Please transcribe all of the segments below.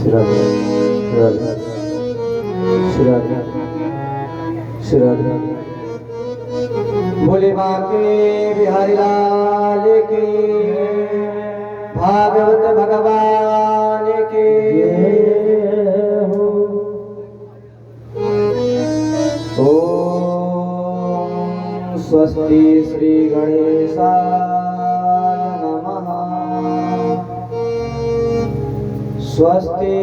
श्री राधे श्री राधे श्री राधे। भोले बांके बिहारी लाल की, भागवत भगवान की हो। ओम स्वस्ति श्री गणेशाय नमः। स्वस्ति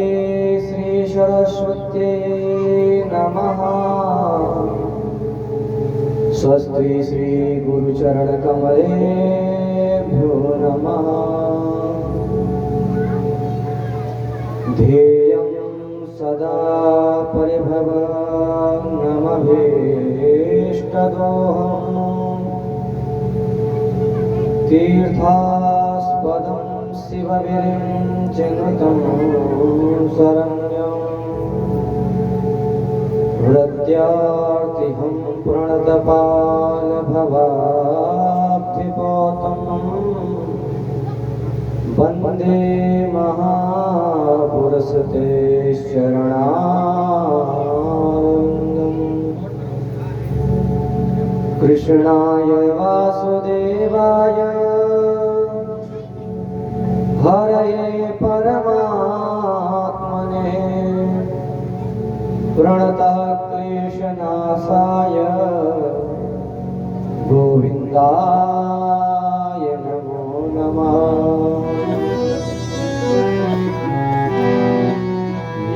श्री सरस्वती नमः। स्वस्ति श्री गुरुचरण कमलेभ्यो नमः। ध्येयं सदा परिभवग्नमभीष्टदोहम्। तीर्थास्पदं शिवविरिञ्चिनुतं शरण्यं। हृद्यार्तिहं प्रणतपालभवाब्धिपोतम्। वन्दे महापुरुषते शरणारविन्दम्। कृष्णाय वासुदेवाय हरये परमात्मने प्रणतः क्लेशनाशाय गोविन्दाय नमो नमः।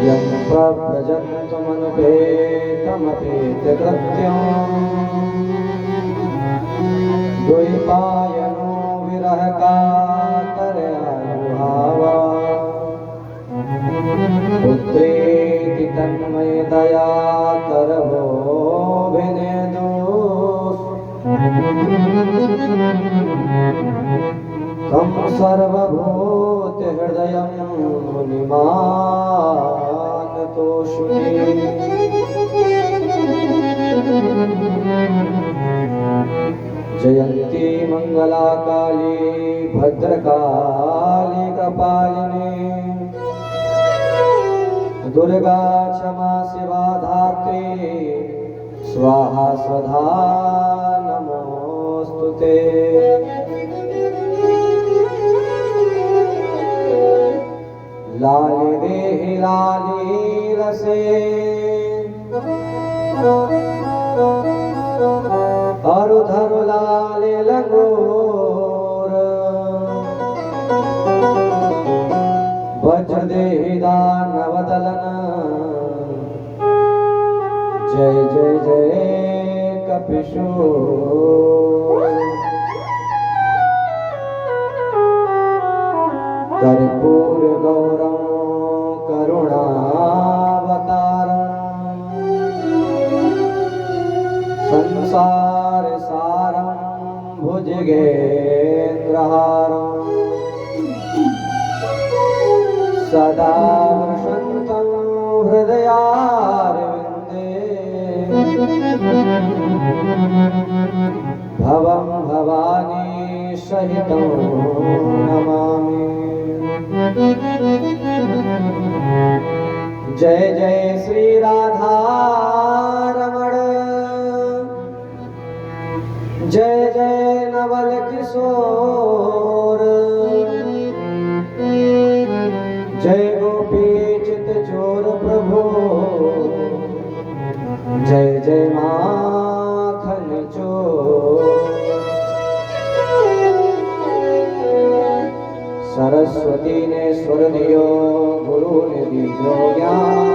यं प्रव्रजन्तमनुपेतमपेतकृत्यम्। द्वैपायनो विरहकातरयायुहावा। पुत्रेति तन्मयतया तरवोऽभिनेदोस्। तं सर्वभूतहृदयं मुनिमानतोऽस्मि। जयन्ती मंगलाकाली भद्रकाली कपालिनी। दुर्गा क्षमा शिवा धात्री स्वाहा स्वधा नमोस्तुते। लाली देहि लाली रसे अरुधरु लाले लंगोर। वज्र देहि दानवदलन। जय जय जय कपिशोर। कर्पूर गौरं करुणावतारम्। संसार सारं भुजगेन्द्रहारम्। सदा वसन्तं हृदयारविन्दे। भवं भवानी सहितं नमामि। जय जय श्री राधा रमण। जय जय नवल किशोर। जय गोपी चित चोर प्रभु। जय जय माखन चोर। सरस्वती ने स्वर दियो गुरु ने दियो ज्ञान।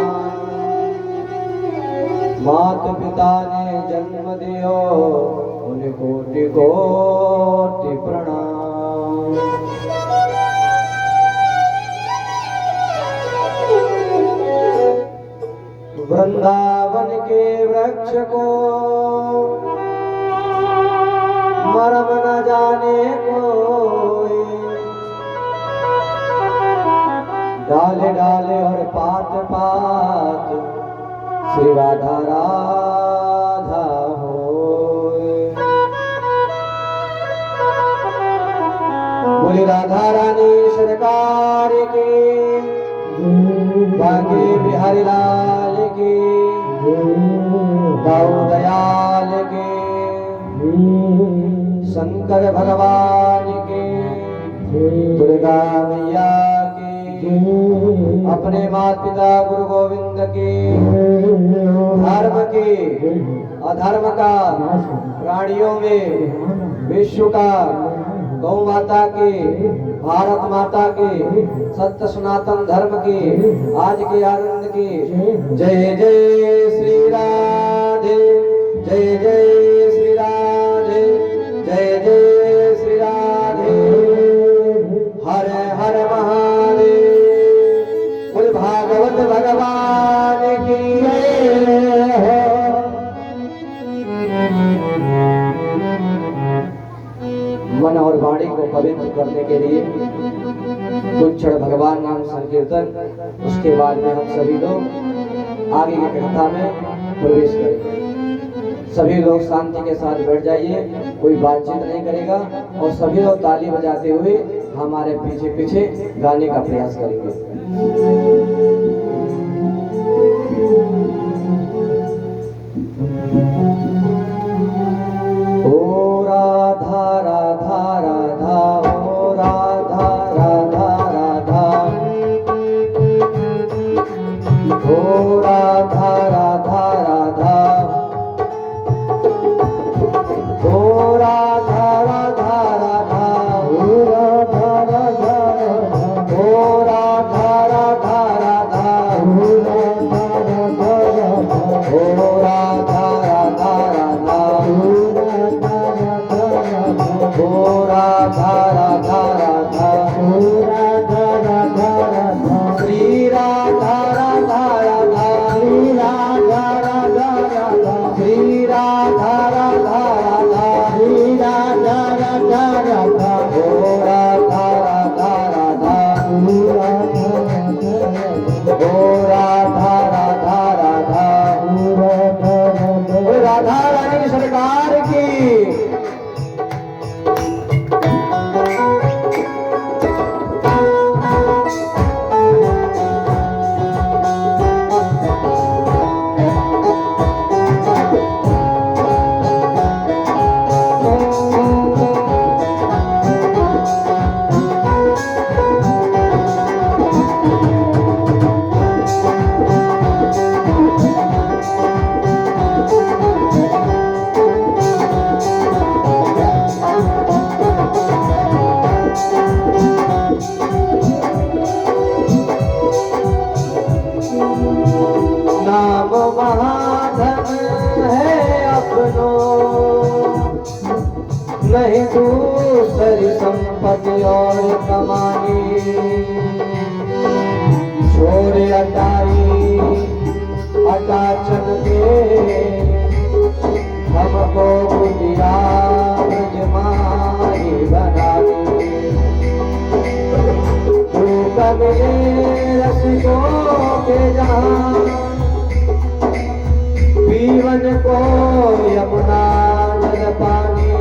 मात पिता ने जन्म दियो उन्हें कोटि कोटि प्रणाम। वृंदावन के वृक्ष को मरम न जाने कोई। डाले डाले और पात पात श्री राधा राधा होए। बोली राधा रानी सरकार की। बांके बिहारी लाल की, दाऊ दयाल की, शंकर भगवान की, दुर्गा मैया की, अपने माता पिता गुरु गोविंद की, धर्म की, अधर्म का, प्राणियों में, विश्व का, गौ माता की, भारत माता की, सत्य सनातन धर्म की, आज के आनंद की, जय जय श्री राधे, जय जय श्री राधे, जय जय श्री राधे, हर हर महादेव, बोल भागवत भगवान की जय हो। मन और वाणी को पवित्र करने के लिए कुछ क्षण भगवान नाम संकीर्तन, उसके बाद में हम सभी लोग आगे की कथा में प्रवेश करेंगे। सभी लोग शांति के साथ बैठ जाइए, कोई बातचीत नहीं करेगा और सभी लोग ताली बजाते हुए हमारे पीछे पीछे गाने का प्रयास करेंगे। ओ राधा राधा राधा, ओ राधा राधा राधा, ओ राधा राधा राधा, ओ राधा राधा राधा, ओ राधा राधा राधा, ओ राधा राधा राधा, ओ राधा राधा राधा, ओ राधा राधा राधा, ओ राधा राधा राधा, श्री राधा राधा राधा, श्री राधा राधा राधा, श्री राधा राधा राधा, श्री राधा राधा राधा, ओ राधा राधा राधा, ओ राधा राधा राधा, ओ राधा रानी सरकार की। नाम महाधन है अपनो, नहीं दूसरी संपत्ति और कमानी, छोड़ अटाई अटाचन के, हमको बुद्धिया ब्रजमाई बना दी, तू कबीरे रसिकों के जहां, जीवन को यमुना जल पानी,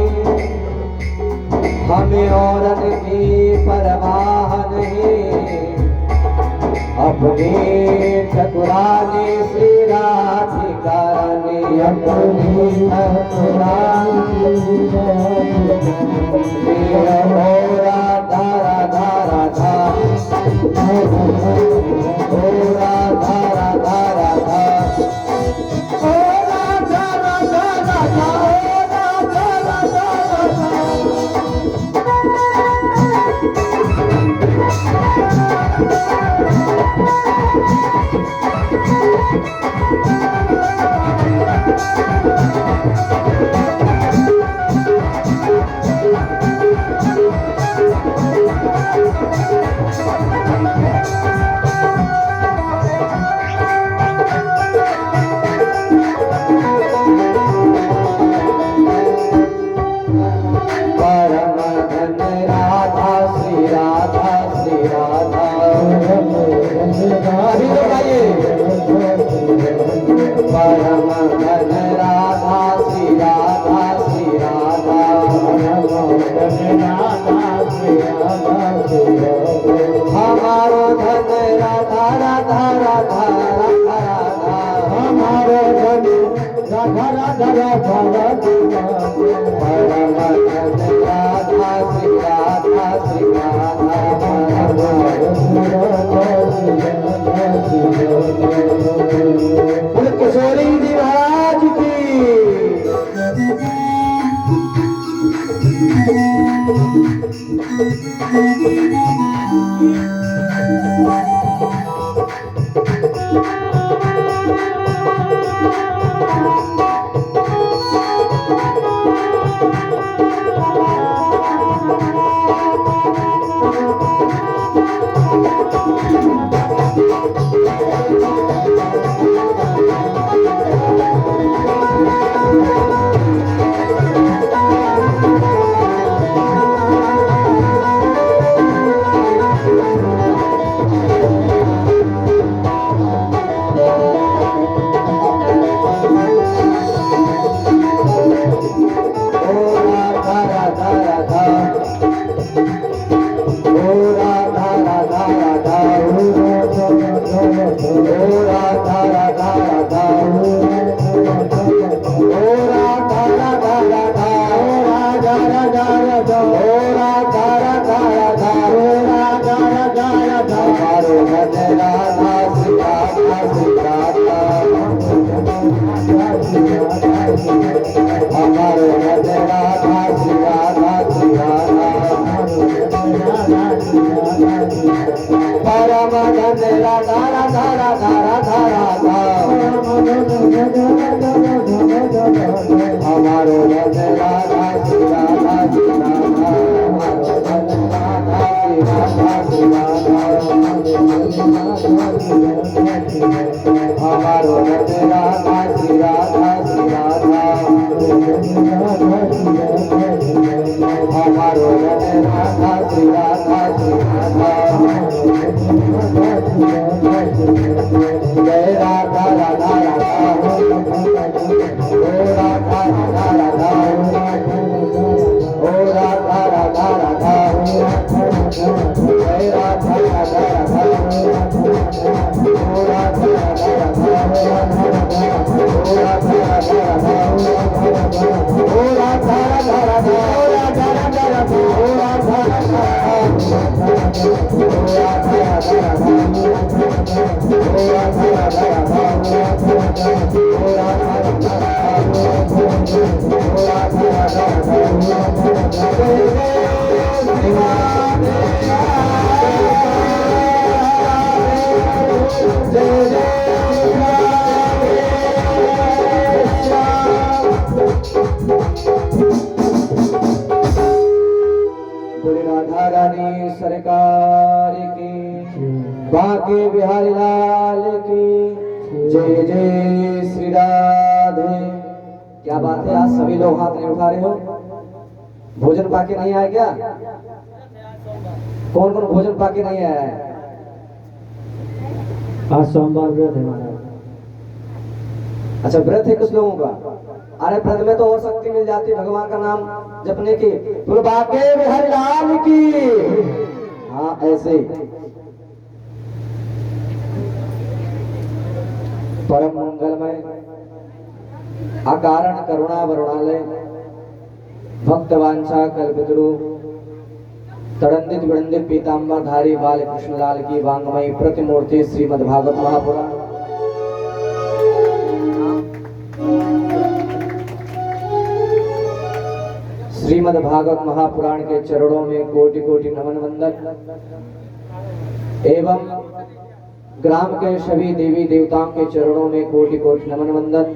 हमें औरत की परवाह नहीं, अपनी ठकुरानी श्री राधिका रानी, अपनी ठकुरानी ओ राधा राधा राधा, ओ राधा राधा राधा, राधा राधे परम धन राधा श्री राधा श्री राधा बोल किशोरी जी महाराज की। सरकार की, बांके बिहारी लाल की जय जय श्री राधे। क्या बात है, आज सभी लोग हाथ नहीं उठा रहे हो? भोजन पाके नहीं आए क्या? कौन कौन भोजन पाके नहीं आया है? आज सोमवार व्रत है महाराज। अच्छा, व्रत है कुछ लोगों का। अरे व्रत में तो और शक्ति मिल जाती भगवान का नाम जपने की। तो बांके बिहारी लाल की। हाँ, ऐसे परम मंगलमय अकारण करुणा वरुणालय भक्त वांछा कल्पतरु तड़ंदित विड़ंदित पीतांबर धारी बाल कृष्ण लाल की वांगमयी प्रतिमूर्ति श्रीमद् भागवत महापुराण। श्रीमद् भागवत महापुराण के चरणों में कोटि कोटि नमन वंदन एवं ग्राम के सभी देवी देवताओं के चरणों में कोटि कोटि नमन वंदन।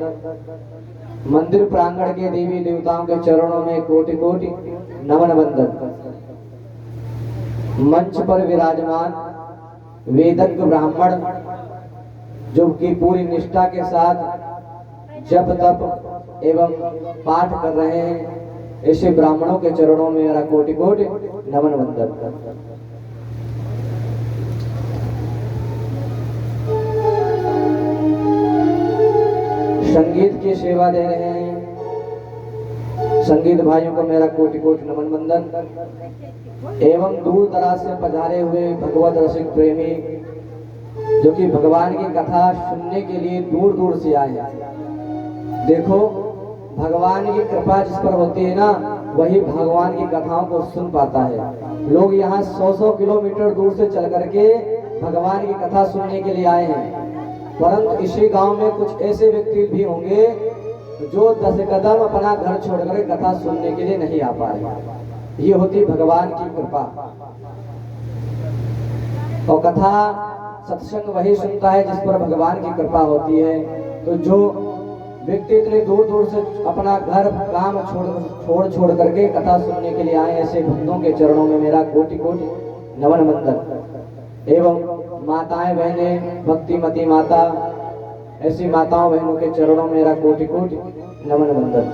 मंदिर प्रांगण के देवी देवताओं के चरणों में कोटि कोटि नमन वंदन। मंच पर विराजमान वेदज्ञ ब्राह्मण जो कि पूरी निष्ठा के साथ जप तप एवं पाठ कर रहे हैं, ऐसे ब्राह्मणों के चरणों में मेरा कोटि कोटि नमन वंदन। संगीत की सेवा दे रहे हैं संगीत भाइयों को मेरा कोटि कोटि नमन वंदन एवं दूर दराज से पधारे हुए भगवत रसिक प्रेमी जो कि भगवान की कथा सुनने के लिए दूर दूर से आए हैं। देखो भगवान की कृपा जिस पर होती है ना, वही भगवान की कथाओं को सुन पाता है। लोग यहाँ 100-100 किलोमीटर दूर से चल करके भगवान की कथा सुनने के लिए आए हैं, परंतु इसी गांव में कुछ ऐसे व्यक्ति भी होंगे जो 10 कदम अपना घर छोड़कर कथा सुनने के लिए नहीं आ पा रहे। ये होती भगवान की कृपा। और कथा सत्संग वही सुनता है जिस पर भगवान की कृपा होती है। तो जो व्यक्ति इतने दूर दूर से अपना घर काम छोड़ करके कथा सुनने के लिए आए, ऐसे भक्तों के चरणों में मेरा कोटि कोटि नमन वंदन। एवं माताएं बहनें, भक्तिमती माता, ऐसी माताओं बहनों के चरणों में मेरा कोटि कोटि नमन वंदन।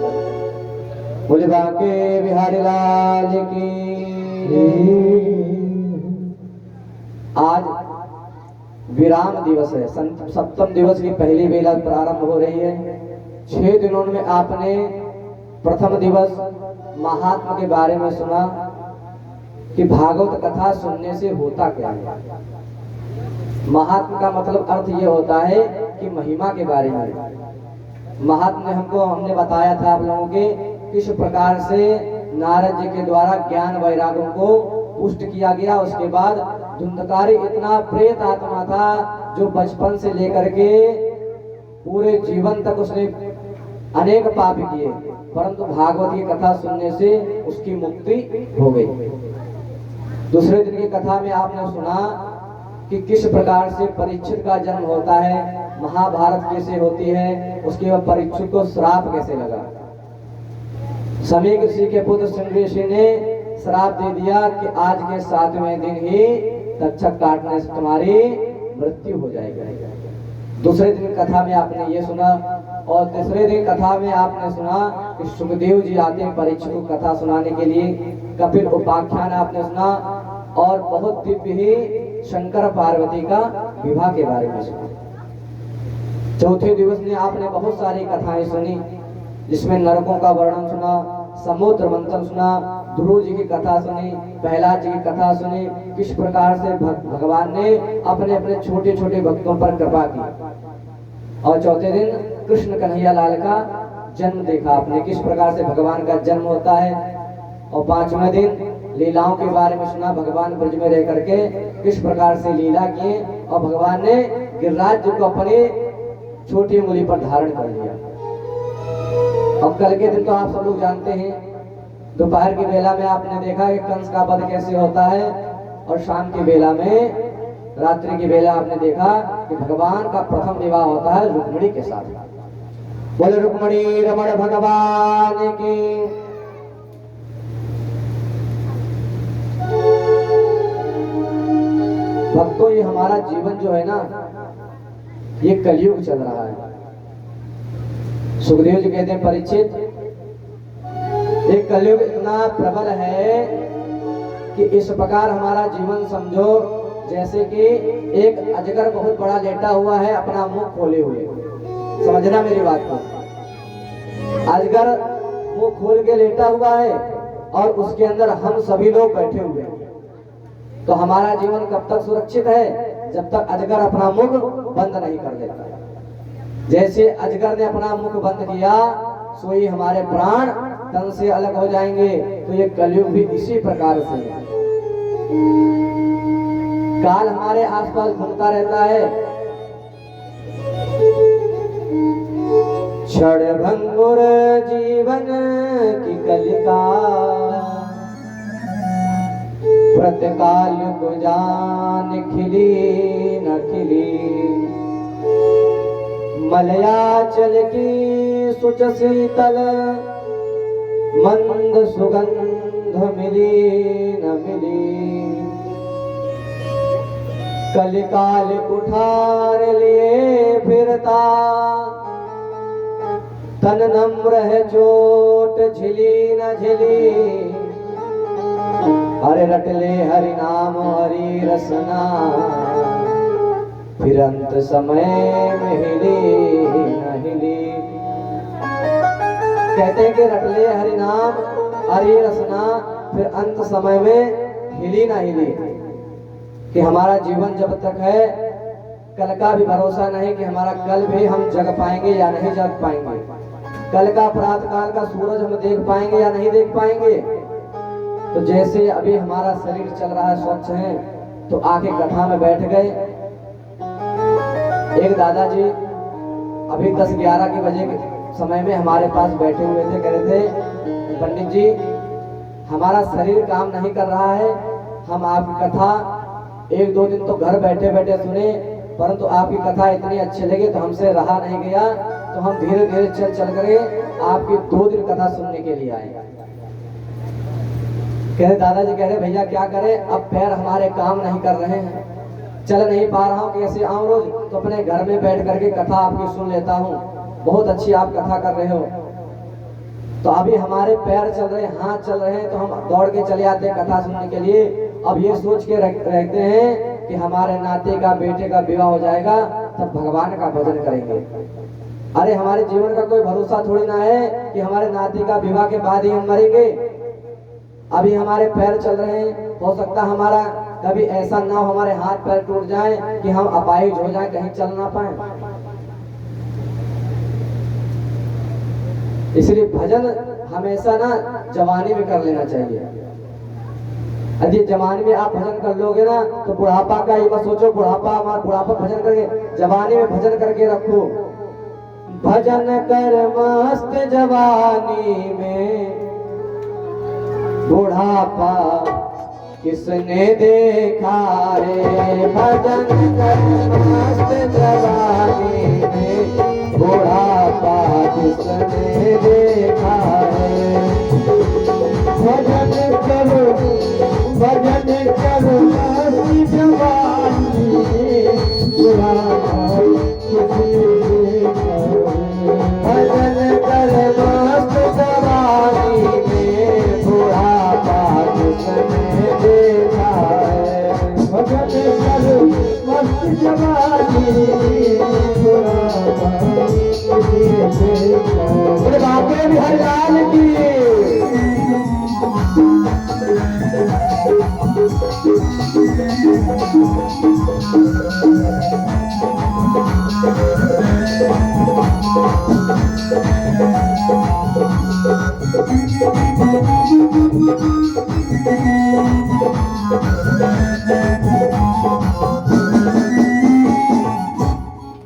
बोले बांके बिहारी लाल की। आज विराम दिवस है, सप्तम दिवस की पहली बेला प्रारंभ हो रही है। 6 दिनों में आपने प्रथम दिवस महात्मा के बारे में सुना कि भागवत कथा सुनने से होता क्या है। महात्मा का मतलब अर्थ ये होता है कि महिमा के बारे में। महात्मा ने हमने बताया था आप लोगों के किस प्रकार से नारद जी के द्वारा ज्ञान वैरागों को पुष्ट किया गया। उसके बाद धुंधकारी इतना प्रेत आत्मा था जो बचपन से लेकर के पूरे जीवन तक उसने अनेक पाप किए, परंतु भागवत की कथा सुनने से उसकी मुक्ति हो गई। दूसरे दिन की कथा में आपने सुना कि किस प्रकार से परीक्षित का जन्म होता है, महाभारत कैसे होती है, उसके बाद परीक्षित को श्राप कैसे लगा। समीक ऋषि के पुत्र संग्रह ऋषि ने श्राप दे दिया कि आज के 7वें दिन ही तक्षक काटने से तुम्हारी मृत्यु हो जाएगी। दूसरे दिन कथा में आपने ये सुना, और तीसरे दिन कथा में आपने सुना कि सुखदेव जी आते हैं परीक्षित को कथा सुनाने के लिए। कपिल उपाख्यान आपने सुना, और बहुत दिव्य ही शंकर पार्वती का विवाह के बारे में सुना। चौथे दिवस में आपने बहुत सारी कथाएं सुनी, जिसमें नरकों का वर्णन सुना, समुद्र मंथन सुना, ध्रुव जी की कथा सुनी, प्रहलाद जी की कथा सुनी, किस प्रकार से भगवान ने अपने अपने छोटे छोटे भक्तों पर कृपा की। और चौथे दिन कृष्ण कन्हैया लाल का जन्म देखा आपने, किस प्रकार से भगवान का जन्म होता है। और 5वें दिन लीलाओं के बारे में सुना, भगवान ब्रज में रह करके किस प्रकार से लीला किए, और भगवान ने गिरिराज जी को अपने छोटी उंगली पर धारण कर लिया। और कल के दिन तो आप सब लोग जानते हैं, दोपहर की बेला में आपने देखा कि कंस का वध कैसे होता है, और शाम की बेला में, रात्रि की बेला आपने देखा कि भगवान का प्रथम विवाह होता है रुक्मिणी के साथ। बोले रुक्मिणी रमण भगवान की। भक्तों, ये हमारा जीवन जो है ना, ये कलयुग चल रहा है। सुखदेव जी कहते हैं परीक्षित, ये कलयुग इतना प्रबल है कि इस प्रकार हमारा जीवन समझो जैसे कि एक अजगर बहुत बड़ा लेटा हुआ है अपना मुंह खोले हुए। समझना मेरी बात को। अजगर मुंह खोल के लेटा हुआ है और उसके अंदर हम सभी लोग बैठे हुए हैं। तो हमारा जीवन कब तक सुरक्षित है? जब तक अजगर अपना मुख बंद नहीं कर देता। जैसे अजगर ने अपना मुख बंद किया, सोई हमारे प्राण तन से अलग हो जाएंगे। तो ये कलयुग भी इसी प्रकार से है। काल हमारे आसपास घूमता रहता है। क्षण भंगुर जीवन की कलिका, प्रतिकाल को जान खिली न खिली। मलयाचल की सुच शीतल मंद सुगंध मिली न मिली। कलिकाल कुठार लिए फिरता, तन नम्र है चोट झिली न झिली। हरे रट ले हरि नाम हरि रसना, फिर अंत समय में हिली न हिली। कहते हैं कि रट ले हरि नाम हरि रसना, फिर अंत समय में हिली ना हिली। कि हमारा जीवन जब तक है, कल का भी भरोसा नहीं कि हमारा कल भी हम जग पाएंगे या नहीं जग पाएंगे। कल का प्रातः काल का सूरज हम देख पाएंगे या नहीं देख पाएंगे। तो जैसे अभी हमारा शरीर चल रहा है, स्वच्छ है, तो आके कथा में बैठ गए। एक दादाजी अभी 10-11 के बजे के समय में हमारे पास बैठे हुए थे, कह रहे थे पंडित जी हमारा शरीर काम नहीं कर रहा है, हम आपकी कथा 1-2 दिन तो घर बैठे बैठे सुने, परंतु आपकी कथा इतनी अच्छी लगी तो हमसे रहा नहीं गया, तो हम धीरे धीरे चल करके आपकी 2 दिन कथा सुनने के लिए आए। कह रहे दादाजी, कह रहे भैया क्या करें, अब पैर हमारे काम नहीं कर रहे हैं, चल नहीं पा रहा हूँ, कैसे आऊँ रोज, तो अपने घर में बैठ करके कथा आपकी सुन लेता हूँ, बहुत अच्छी आप कथा कर रहे हो। तो अभी हमारे पैर चल रहे हैं, हाथ चल रहे हैं, तो हम दौड़ के चले आते हैं कथा सुनने के लिए। अब ये सोच के रहते हैं कि हमारे नाते का बेटे का विवाह हो जाएगा तब भगवान का भजन करेंगे। अरे हमारे जीवन का कोई भरोसा थोड़ी ना है कि हमारे नाते का विवाह के बाद ही हम मरेंगे। अभी हमारे पैर चल रहे हैं, हो सकता हमारा कभी ऐसा ना हो हमारे हाथ पैर टूट जाए कि हम अपाहिज हो जाए, कहीं चल ना पाए। इसलिए भजन हमेशा ना जवानी में कर लेना चाहिए। यदि जवानी में आप भजन कर लोगे ना तो बुढ़ापा का ये मत सोचो बुढ़ापा हमारा बुढ़ापा भजन करके, जवानी में भजन करके रखो। भजन कर मस्त जवानी में बुढ़ापा किसने देखा रे। भजन कर मस्त जवानी में बुढ़ापा किसने देखा रे। भजन करो मस्त जवानी में बुढ़ापा किसने देखा रे। भजन कर मस्त जवानी में बुढ़ापा किसने देखा है। भजन कर मस्त जवानी बुढ़ापा किसने देखा है। बाबे बिहारी लाल की।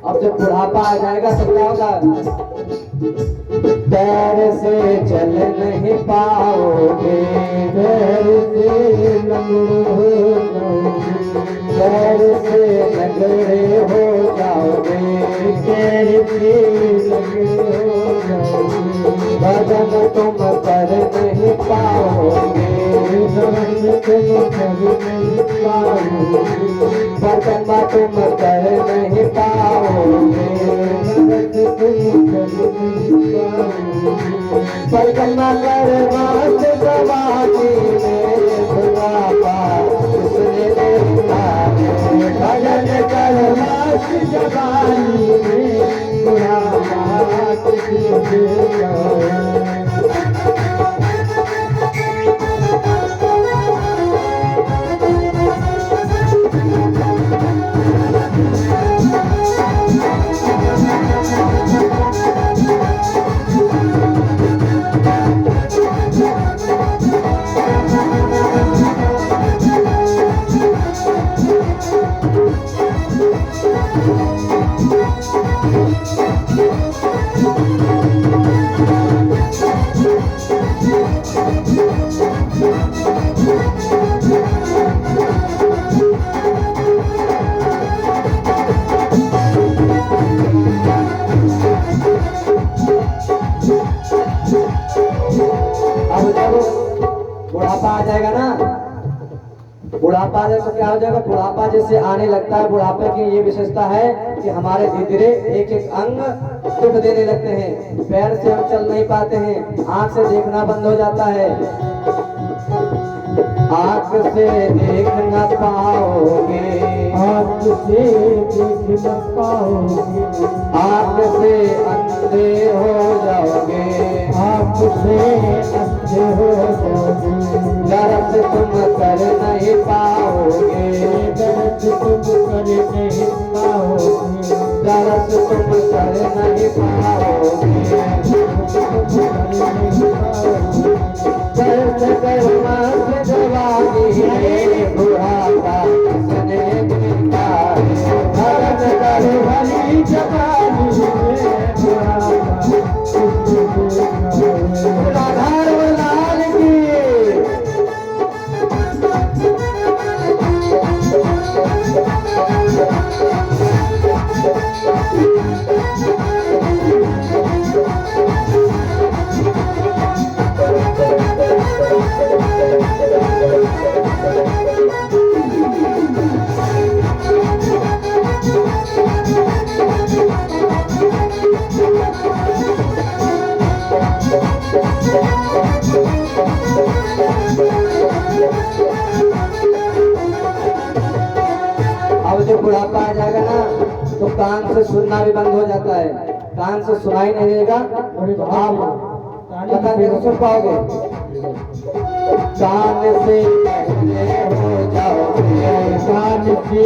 अब जब बुढ़ापा आ जाएगा तो क्या होगा, पैर से चल नहीं पाओगे, पैर से लंगड़े हो जाओगे, पैर से लंगड़े हो जाओगे, पैर से लंगड़े हो जाओगे। भजन तुम कर नहीं पाओगे, भजन तुम कर नहीं पाओगे, भजन तुम कर नहीं पाओगे, भजन तुम कर नहीं पाओगे। परिक्रमा कर मस्त जवानी में बुढ़ापा किसने देखा है। भजन कर मस्त जवानी में बुढ़ापा किसने देखा है। बुढ़ापा आ जाएगा ना, बुढ़ापा आ जाए तो क्या हो जाएगा, बुढ़ापा जैसे आने लगता है, बुढ़ापे की ये विशेषता है कि हमारे धीरे धीरे एक एक अंग दुख देने लगते हैं, पैर से हम चल नहीं पाते हैं, आंख से देखना बंद हो जाता है, आंख से देख न पाओगे, आंख से देख न पाओगे, आंख से अंधे हो जाओगे, आंख से अंधे हो जाओगे। दर्द तुम कर नहीं पाओगे, दर्द तुम कर नहीं पाओगे, दर्द तुम कर नहीं पाओगे। से सुनना भी बंद हो जाता है, कान से सुनाई नहीं देगा तो आप पता कैसे सुन पाओगे। कान से बहरे हो जाओगे, कान से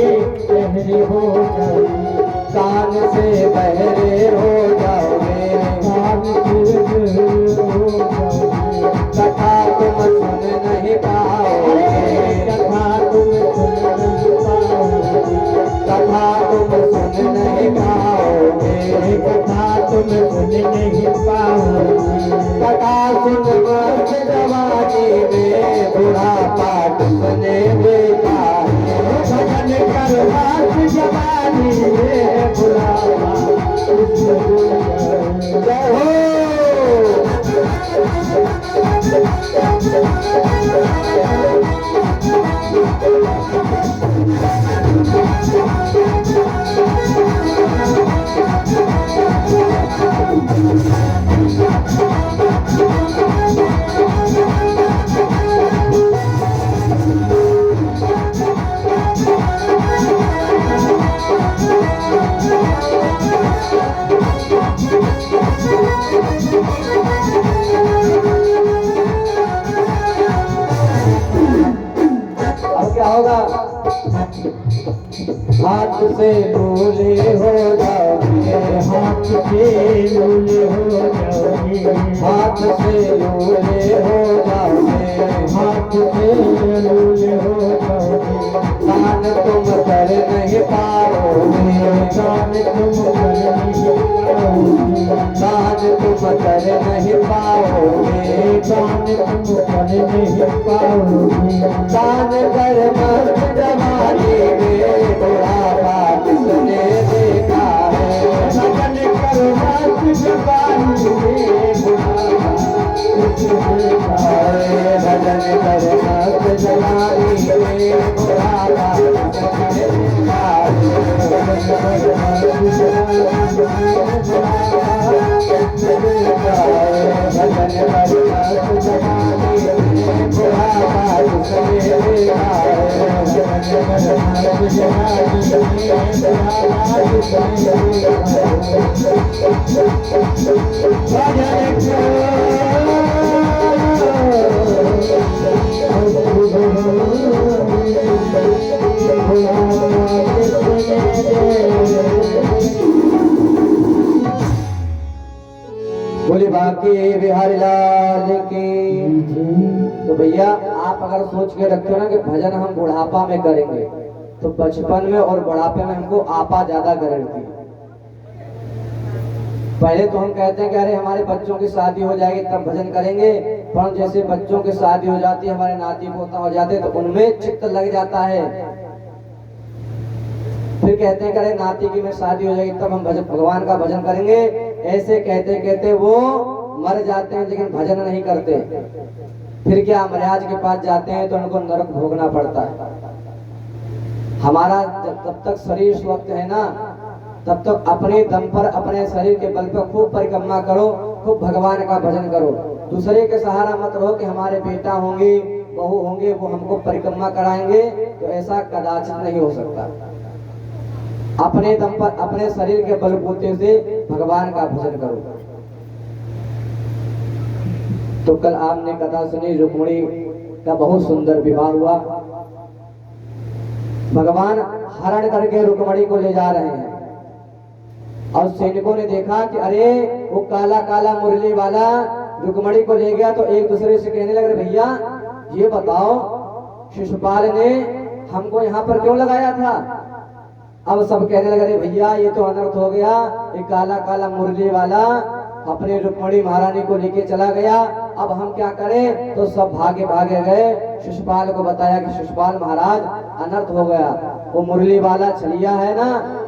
बहरे हो जाओगे, कान से बहरे हो जाओगे, कान से बहरे हो जाओगे, कथा तुम सुन नहीं पाओगे, कथा तुम सुन नहीं पाओगे, कथा तुम सुन नहीं पाओगे, कथा तुम सुन नहीं पाओगे। कथा सुन मस्त जवानी में बुढ़ापा तुमने देखा है, भजन कर मस्त जवानी में बुढ़ापा तुमने देखा है। जय हो। अब क्या होगा, हाथ से लूले हो जाओगे, हाथ से लूले हो जाओगे, हाथ से लूले हो जाओगे, हाथ से लूले हो जाओगे, कान तुम कर नहीं पाओगे, कान तुम कर नहीं पाओगे, कान तुम कर नहीं पाओगे, कान तुम कर नहीं पाओगे। कान कर मस्त जवानी में बुढ़ापा किसने देखा है, भजन कर मस्त जवानी में बुढ़ापा तुमने देखा है। भजन कर मस्त जवानी में बुढ़ापा किसने देखा है, भजन कर मस्त जवानी में बुढ़ापा किसने देखा है, बोले बाकी बिहारी लाल की। तो भैया आप अगर सोच के रखते हो ना कि भजन हम बुढ़ापा में करेंगे, तो बचपन में और बुढ़ापे में हमको आपा ज्यादा करती है। पहले तो हम कहते हैं कि अरे हमारे बच्चों की शादी हो जाएगी तब भजन करेंगे, पर जैसे बच्चों की शादी हो जाती है, हमारे नाती पोता हो जाते हैं, तो उनमें चित्त लग जाता है। फिर कहते हैं कि अरे नाती की में शादी हो जाएगी तब हम भजन भगवान का भजन करेंगे। ऐसे कहते कहते वो मर जाते हैं लेकिन भजन नहीं करते। फिर क्या, महाराज के पास जाते हैं तो उनको नरक भोगना पड़ता है। हमारा तब तक शरीर स्वस्थ है ना, तब तक अपने दम पर अपने शरीर के बल पर खूब परिक्रमा करो, खूब भगवान का भजन करो। दूसरे के सहारा मत रहो कि हमारे बेटा होंगे बहू होंगे वो हमको परिक्रमा कराएंगे, तो ऐसा कदाचित नहीं हो सकता। अपने दम पर अपने शरीर के बलबूते से भगवान का भजन करो। तो कल आपने कथा सुनी, रुक्मिणी का बहुत सुंदर विवाह हुआ। भगवान हरण करके रुक्मिणी को ले जा रहे हैं और सैनिकों ने देखा कि अरे वो काला काला मुरली वाला रुक्मिणी को ले गया, तो एक दूसरे से कहने लगे, भैया ये बताओ शिशुपाल ने हमको यहाँ पर क्यों लगाया था? अब सब कहने लगे, भैया ये तो अनर्थ हो गया, ये काला काला मुरली वाला अपने रुक्मिणी महारानी को लेके चला गया, अब हम क्या करें? तो सब भागे भागे गए, शिशुपाल को बताया कि शिशुपाल महाराज अनर्थ हो गया। वो मुरली वाला छलिया है ना,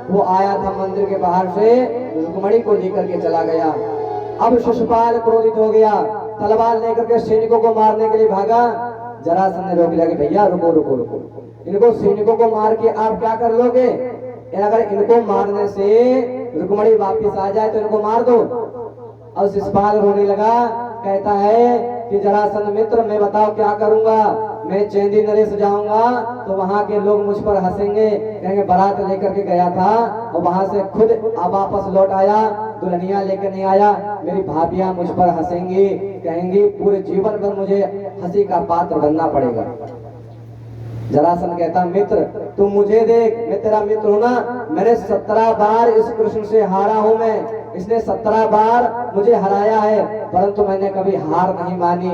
वो आया था मंदिर के बाहर से, रुक्मिणी को लेकर के चला गया। अब शिशुपाल क्रोधित हो गया, तलवार लेकर के सैनिकों को मारने के लिए भागा। जरासंध ने रोक लिया कि भैया रुको रुको रुको, इनको सैनिकों को मार के आप क्या कर लोगे? अगर इनको मारने से रुक्मिणी वापिस आ जाए तो इनको मार दो। अब शिशुपाल रोने लगा, कहता है कि जरासंध मित्र मैं बताओ क्या करूंगा? मैं चेंदी नरेश जाऊंगा तो वहाँ के लोग मुझ पर हंसेंगे, कहेंगे बारात लेकर के गया था और वहाँ से खुद वापस लौट आया, दुल्हनिया लेकर नहीं आया। मेरी भाभियां मुझ पर हंसेंगी, कहेंगी पूरे जीवन भर मुझे हंसी का पात्र बनना पड़ेगा। जरासंध कहता मित्र तू मुझे देख, मैं तेरा मित्र हूं ना, मैंने 17 बार इस कृष्ण से हारा हूं मैं, इसने 17 बार मुझे हराया है, परंतु मैंने कभी हार नहीं मानी।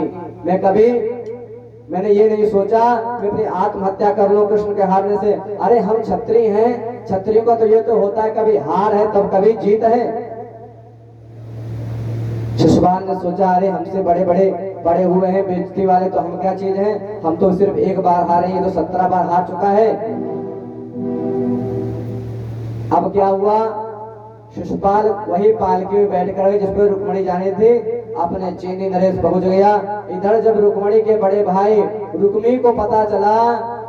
मैंने ये नहीं सोचा मैं अपनी आत्महत्या कर लूं कृष्ण के हारने से। अरे हम क्षत्रिय हैं, क्षत्रियों का तो ये तो होता है कभी हार है तब कभी जीत है। शिशुपाल ने सोचा अरे हमसे बड़े हुए हैं बेइज्जती वाले, तो हम क्या चीज हैं, हम तो सिर्फ एक बार हारे, ये तो 17 बार हार चुका है। अब क्या हुआ, शिशुपाल वही पालकी में बैठ कर जिस पर रुक्मणी जाने थे अपने चीनी नरेश पहुंच गया। इधर जब रुक्मणी के बड़े भाई रुक्मी को पता चला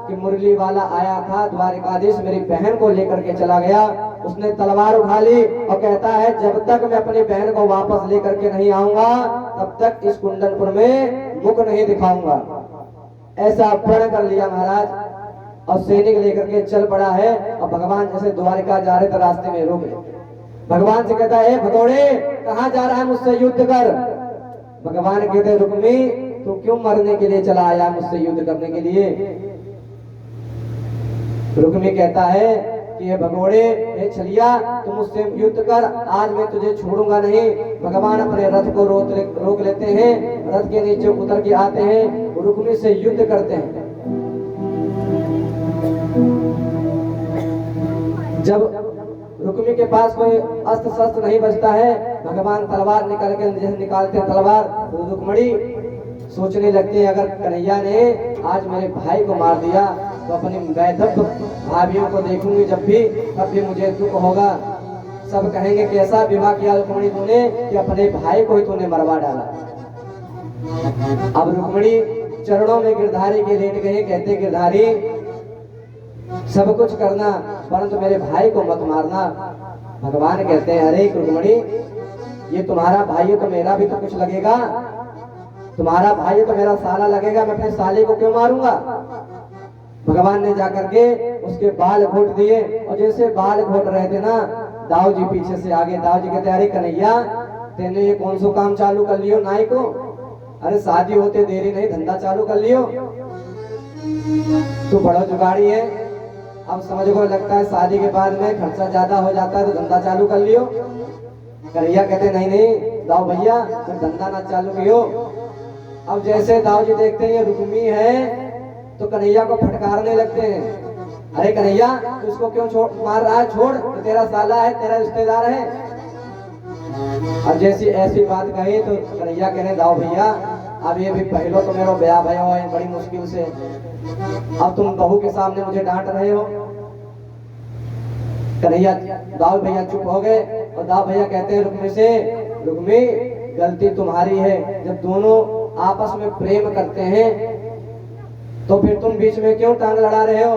कि मुरली वाला आया था द्वारिकाधीश मेरी बहन को लेकर के चला गया, उसने तलवार उठा ली और कहता है जब तक मैं अपनी बहन को वापस लेकर के नहीं आऊंगा तब तक इस कुंडनपुर में मुख नहीं दिखाऊंगा। ऐसा प्रण कर लिया महाराज और सैनिक लेकर के चल पड़ा है। और भगवान जैसे द्वारिका जा रहे थे रास्ते में रोक गए। भगवान से कहता है भगोड़े कहाँ जा रहा है, मुझसे युद्ध कर। भगवान कहते रुक्मी तू क्यों मरने के लिए चला आया मुझसे युद्ध करने के लिए। रुक्मी कहता है कि ये भगोड़े ये छलिया तुम मुझसे युद्ध कर, आज मैं तुझे छोड़ूंगा नहीं। भगवान अपने रथ को रोक लेते हैं, रथ के नीचे उतर के आते हैं, रुक्मी से युद्ध करते हैं। जब रुक्मी के पास कोई अस्त्र शस्त्र नहीं बचता है, भगवान तलवार निकाल के जैसे निकालते हैं तलवार, तो रुक्मणी सोचने लगती है अगर कन्हैया ने आज मेरे भाई को मार दिया तो अपनी वैधव्य भाभियों को देखूंगी जब भी, तब भी मुझे दुख होगा। सब कहेंगे कैसा विवाह किया रुक्मणी तूने कि अपने भाई को ही तूने मरवा डाला। अब रुक्मणी चरणों में गिरधारी के लेट गए, कहते गिरधारी सब कुछ करना परंतु मेरे भाई को मत मारना। भगवान कहते हैं अरे रुक्मणी ये तुम्हारा भाई है तो मेरा भी तो कुछ लगेगा, तुम्हारा भाई है तो मेरा साला लगेगा, मैं अपने साले को क्यों मारूंगा। भगवान ने जाकर के उसके बाल घोट दिए और जैसे बाल घोट रहे थे ना दाऊ जी पीछे से आगे, दाऊ जी कहते अरे कन्हैया तेने ये कौन सा काम चालू कर लियो नाई को, अरे शादी होते देरी नहीं धंधा चालू कर लियो, तू बड़ा जुगाड़ी है। अब समझ को लगता है शादी के बाद में खर्चा ज्यादा हो जाता है तो धंधा चालू कर लियो। कन्हैया कहते नहीं नहीं दाऊ भैया तुम धंधा ना चालू कियो। अब जैसे दाऊ जी देखते हैं ये रुक्मी है तो कन्हैया को फटकारने लगते हैं, अरे कन्हैया तू इसको क्यों मार रहा है, छोड़ तो तेरा साला है तेरा रिश्तेदार है। अब जैसी ऐसी बात कही तो कन्हैया कहने दाऊ भैया अब ये भी पहलो तो मेरा ब्याह भया हुआ है बड़ी मुश्किल से, अब तुम बहू के सामने मुझे डांट रहे हो। कन्हैया दाऊ भैया चुप हो गए और दाऊ भैया कहते हैं रुक्मी से रुक्मी गलती तुम्हारी है, जब दोनों आपस में प्रेम करते हैं तो फिर तुम बीच में क्यों टांग लड़ा रहे हो,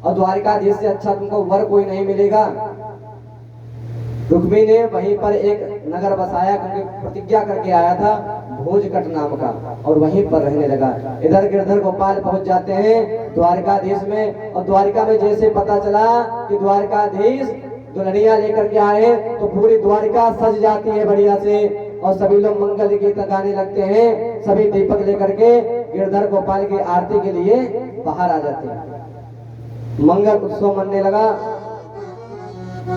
और द्वारिकाधीश से अच्छा तुमको वर कोई नहीं मिलेगा। रुक्मी ने वहीं पर एक नगर बसाया क्योंकि प्रतिज्ञा करके आया था भोजकट नाम का, और वहीं पर रहने लगा। इधर गिरधर गोपाल पहुंच जाते हैं द्वारिकाधीश में, और द्वारिका में जैसे पता चला कि द्वारिकाधीश दुल्हनिया लेकर के आए तो पूरी द्वारिका सज जाती है बढ़िया से, और सभी लोग मंगल गीत गाने लगते हैं, सभी दीपक लेकर के गिरधर गोपाल की आरती के लिए बाहर आ जाते हैं। मंगल उत्सव मनने लगा,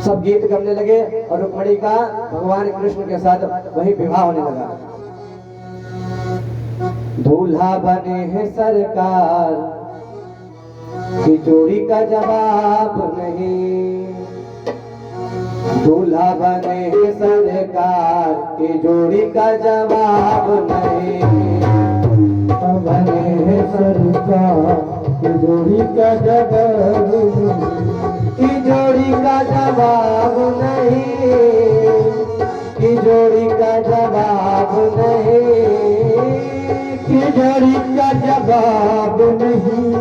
सब गीत गाने लगे और रुक्मणी का भगवान कृष्ण के साथ वही विवाह होने लगा। दूल्हा बने हैं सरकार की जोड़ी का जवाब नहीं, दूल्हा बने हैं सरकार की जोड़ी का जवाब नहीं, बने हैं सरकार की जोड़ी का जवाब की जोड़ी का जवाब नहीं, की जोड़ी का जवाब नहीं, की जोड़ी का जवाब नहीं,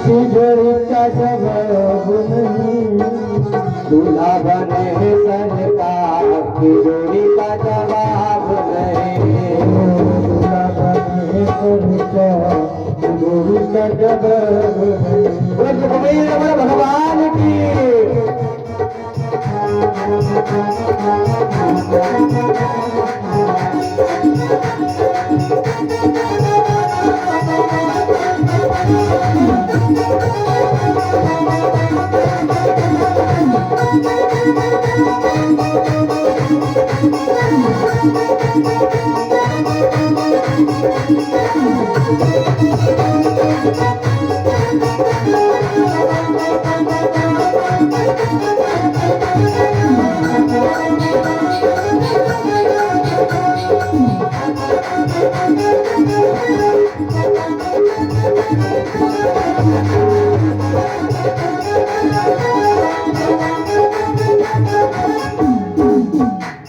की जोड़ी का जवाब नहीं, दूल्हा बने हैं सरकार की जोड़ी का जवाब नहीं, दूल्हा बने हैं सरकार का जवाब नहीं। बोल सुखबीर रमण भगवान की।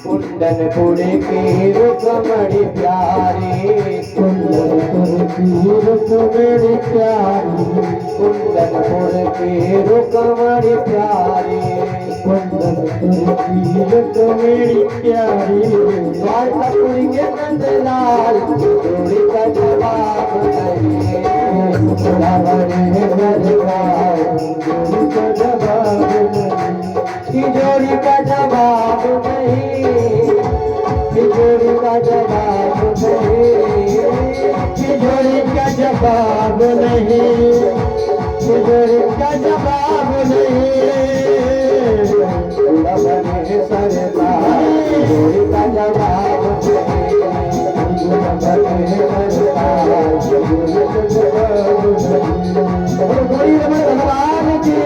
कुंदनपुर की रुकमणी प्यारी, कुंदनपुर की रुक्मिणी प्यारी, कुंदनपुर की रुकमणी प्यारी, कुंदनपुर की रुक्मिणी प्यारी। द्वारकापुर के नंदलाल जोड़ी का जवाब नहीं। जोड़ी का जवाब नहीं, जोड़ी का जवाब नहीं, जोड़ी का जवाब नहीं, जोड़ी का जवाब नहीं। बने सरकार जोड़ी का जवाब नहीं। बने सरकार जोड़ी का जवाब नहीं। गोरी रमण भगवान की।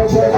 Thank you.